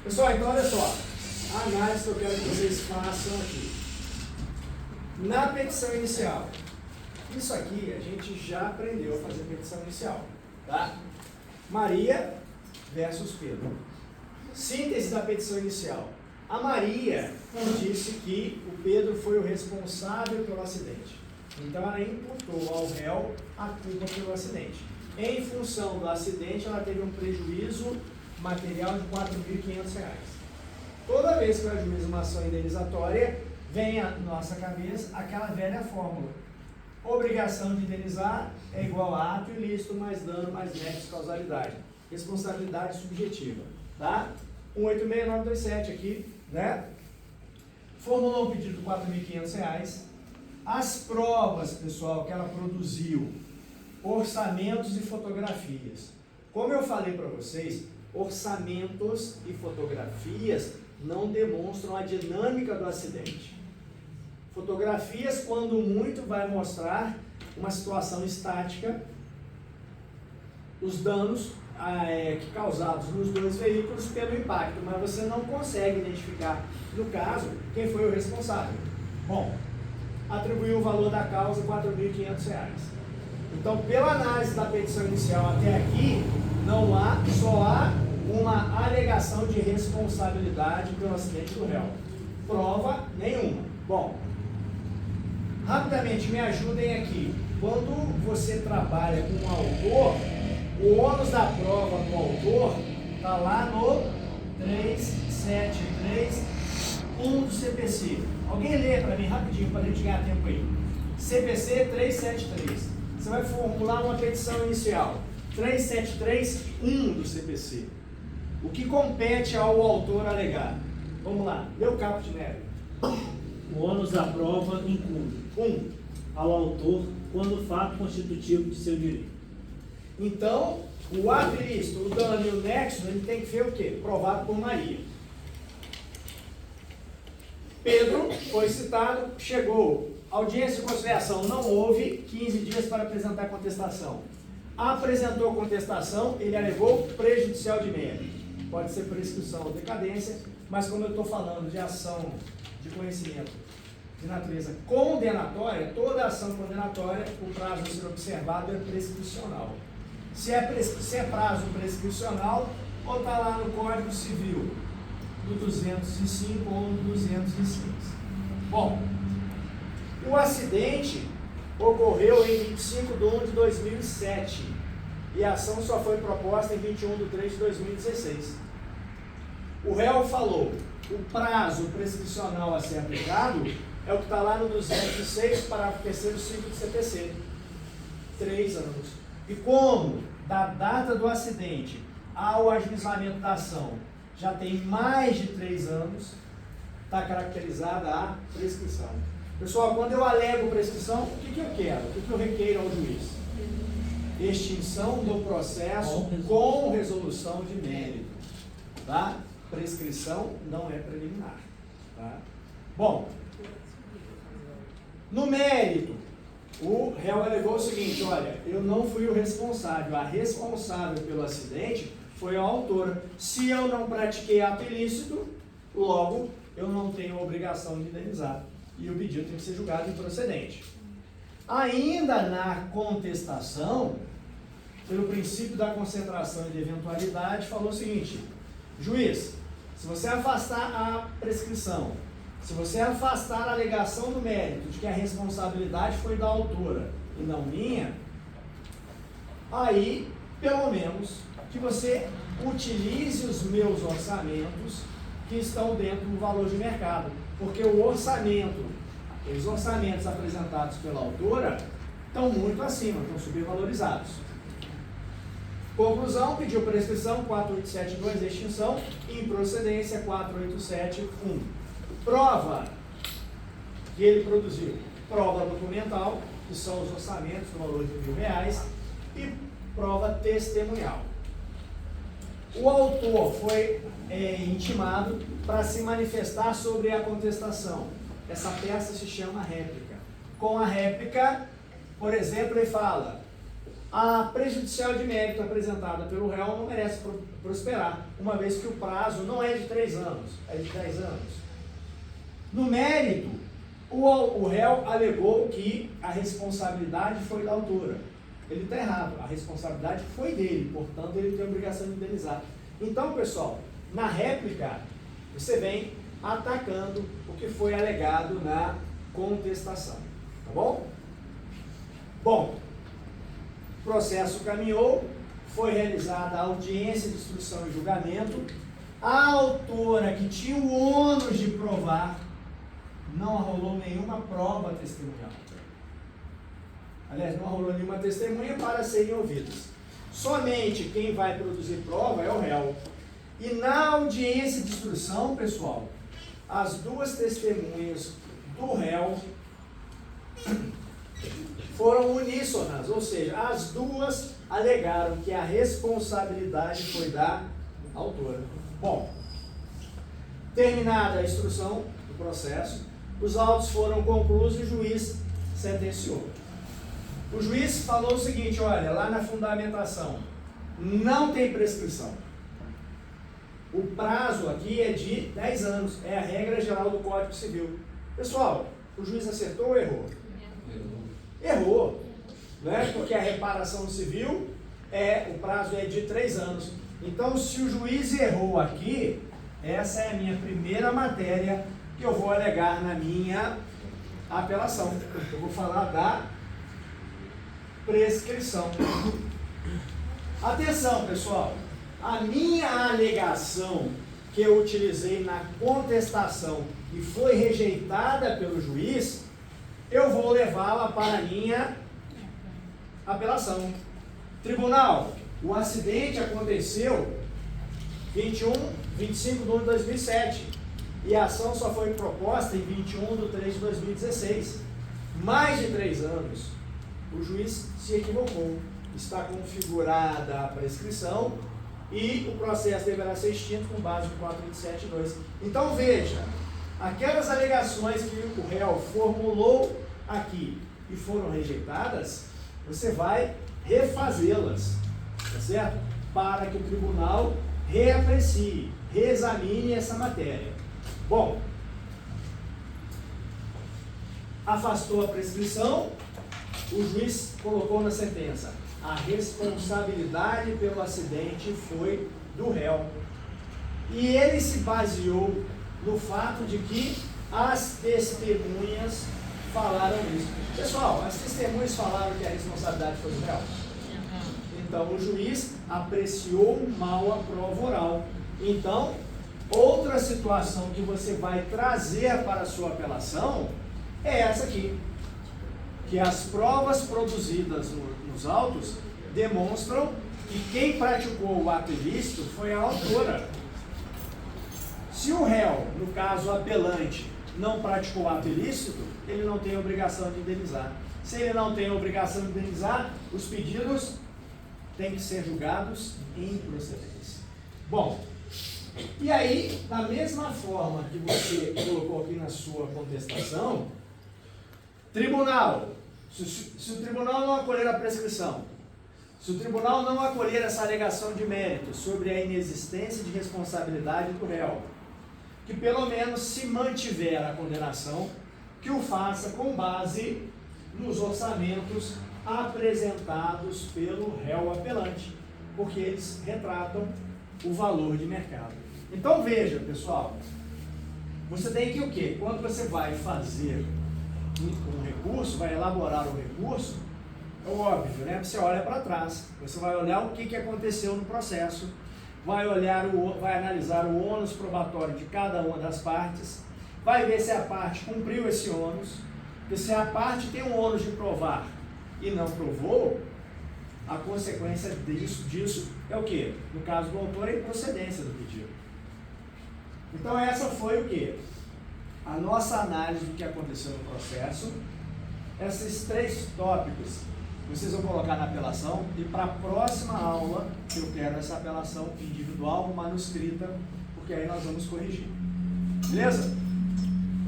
Pessoal, então olha só, a análise que eu quero que vocês façam aqui. Na petição inicial, isso aqui a gente já aprendeu a fazer petição inicial, tá? Maria versus Pedro. Síntese da petição inicial. A Maria disse que o Pedro foi o responsável pelo acidente. Então ela imputou ao réu a culpa pelo acidente. Em função do acidente, ela teve um prejuízo material de R$ 4.500. Toda vez que eu ajuizo uma ação indenizatória, vem à nossa cabeça aquela velha fórmula. Obrigação de indenizar é igual a ato ilícito mais dano mais nexo causalidade. Responsabilidade subjetiva. Tá? 186927 aqui, né? Formulou um pedido de R$ 4.500. As provas, pessoal, que ela produziu, orçamentos e fotografias. Como eu falei para vocês, orçamentos e fotografias não demonstram a dinâmica do acidente. Fotografias, quando muito, vai mostrar uma situação estática, os danos causados nos dois veículos pelo impacto, mas você não consegue identificar, no caso, quem foi o responsável. Bom, atribuiu o valor da causa R$ 4.500. Então, pela análise da petição inicial até aqui, só há uma alegação de responsabilidade pelo acidente do réu. Prova nenhuma. Bom, rapidamente me ajudem aqui. Quando você trabalha com um autor, o ônus da prova do autor está lá no 3731 do CPC. Alguém lê para mim rapidinho, para a gente ganhar tempo aí. CPC 373. Você vai formular uma petição inicial. 3731 do CPC. O que compete ao autor alegar? Vamos lá, lê o caput neve. O ônus da prova incumbe ao autor quando o fato constitutivo de seu direito. Então, o ato ilícito, o dano e o nexo, ele tem que ser o quê? Provado por Maria. Pedro foi citado, chegou. Audiência de conciliação não houve, 15 dias para apresentar contestação. Apresentou contestação, ele alegou prejudicial de mérito. Pode ser prescrição ou decadência, mas como eu estou falando de ação de conhecimento de natureza condenatória, toda ação condenatória, o prazo a ser observado é prescricional. Se é prazo prescricional, ou está lá no Código Civil, do 205 ou do 206. Bom, o acidente ocorreu em 25 de 1 de 2007 e a ação só foi proposta em 21 de 3 de 2016. O réu falou, o prazo prescricional a ser aplicado é o que está lá no 206, parágrafo 3º, 5 do CPC. 3 anos. E como da data do acidente ao ajuizamento da ação já tem mais de 3 anos, está caracterizada a prescrição. Pessoal, quando eu alego prescrição, o que eu quero? O que eu requeiro ao juiz? Extinção do processo com resolução de mérito. Tá? Prescrição não é preliminar. Tá? Bom, no mérito, o réu alegou o seguinte, olha, eu não fui o responsável, a responsável pelo acidente foi a autora. Se eu não pratiquei ato ilícito, logo eu não tenho a obrigação de indenizar. E o pedido tem que ser julgado improcedente. Ainda na contestação, pelo princípio da concentração e de eventualidade, falou o seguinte, juiz, se você afastar a prescrição, se você afastar a alegação do mérito de que a responsabilidade foi da autora e não minha, aí, pelo menos, que você utilize os meus orçamentos que estão dentro do valor de mercado. Porque o orçamento, os orçamentos apresentados pela autora estão muito acima, estão subvalorizados. Conclusão, pediu prescrição 4872, extinção, improcedência 4871. Prova que ele produziu, prova documental, que são os orçamentos no valor de R$ 1.000, e prova testemunhal. O autor foi intimado para se manifestar sobre a contestação. Essa peça se chama réplica. Com a réplica, por exemplo, ele fala, A prejudicial de mérito apresentada pelo réu não merece prosperar, uma vez que o prazo não é de 3 anos, é de 10 anos. No mérito, o réu alegou que a responsabilidade foi da autora. Ele está errado, a responsabilidade foi dele, portanto ele tem a obrigação de indenizar. Então, pessoal, na réplica, você vem atacando o que foi alegado na contestação, tá bom? Bom, o processo caminhou, foi realizada a audiência de instrução e julgamento. A autora, que tinha o ônus de provar, não arrolou nenhuma prova testemunhal. Aliás, não arrolou nenhuma testemunha para serem ouvidas. Somente quem vai produzir prova é o réu. E na audiência de instrução, pessoal, as duas testemunhas do réu foram uníssonas, ou seja, as duas alegaram que a responsabilidade foi da autora. Bom, terminada a instrução do processo, os autos foram concluídos e o juiz sentenciou. O juiz falou o seguinte, olha, lá na fundamentação, não tem prescrição. O prazo aqui é de 10 anos, é a regra geral do Código Civil. Pessoal, o juiz acertou ou errou? Errou, né? Porque a reparação civil, o prazo é de 3 anos. Então, se o juiz errou aqui, essa é a minha primeira matéria que eu vou alegar na minha apelação. Eu vou falar da prescrição. Atenção, pessoal, a minha alegação que eu utilizei na contestação e foi rejeitada pelo juiz, eu vou levá-la para a minha apelação. Tribunal, o acidente aconteceu 25 de 1 de 2007 e a ação só foi proposta em 21 de 3 de 2016. Mais de 3 anos. O juiz se equivocou. Está configurada a prescrição e o processo deverá ser extinto com base no 427.2. Então veja, aquelas alegações que o réu formulou aqui e foram rejeitadas, você vai refazê-las, tá certo? Para que o tribunal reaprecie, reexamine essa matéria. Bom, afastou a prescrição, o juiz colocou na sentença: a responsabilidade pelo acidente foi do réu. E ele se baseou no fato de que as testemunhas falaram isso. Pessoal, as testemunhas falaram que a responsabilidade foi do réu. Então, o juiz apreciou mal a prova oral. Então, outra situação que você vai trazer para a sua apelação é essa aqui. Que as provas produzidas nos autos demonstram que quem praticou o ato ilícito foi a autora. Se o réu, no caso apelante, não praticou o ato ilícito, ele não tem obrigação de indenizar. Se ele não tem obrigação de indenizar, os pedidos têm que ser julgados em procedência. Bom, e aí, da mesma forma que você colocou aqui na sua contestação, tribunal, se o tribunal não acolher a prescrição, se o tribunal não acolher essa alegação de mérito sobre a inexistência de responsabilidade do réu, que pelo menos se mantiver a condenação, que o faça com base nos orçamentos apresentados pelo réu apelante, porque eles retratam o valor de mercado. Então veja, pessoal, você tem que o quê? Quando você vai fazer um recurso, vai elaborar o recurso, é óbvio, né? Você olha para trás, você vai olhar o que aconteceu no processo, vai analisar o ônus probatório de cada uma das partes, vai ver se a parte cumpriu esse ônus, porque se a parte tem um ônus de provar e não provou, a consequência disso é o quê? No caso do autor, é a improcedência do pedido. Então essa foi o quê? A nossa análise do que aconteceu no processo. Esses 3 tópicos vocês vão colocar na apelação e para a próxima aula eu quero essa apelação individual ou manuscrita, porque aí nós vamos corrigir. Beleza?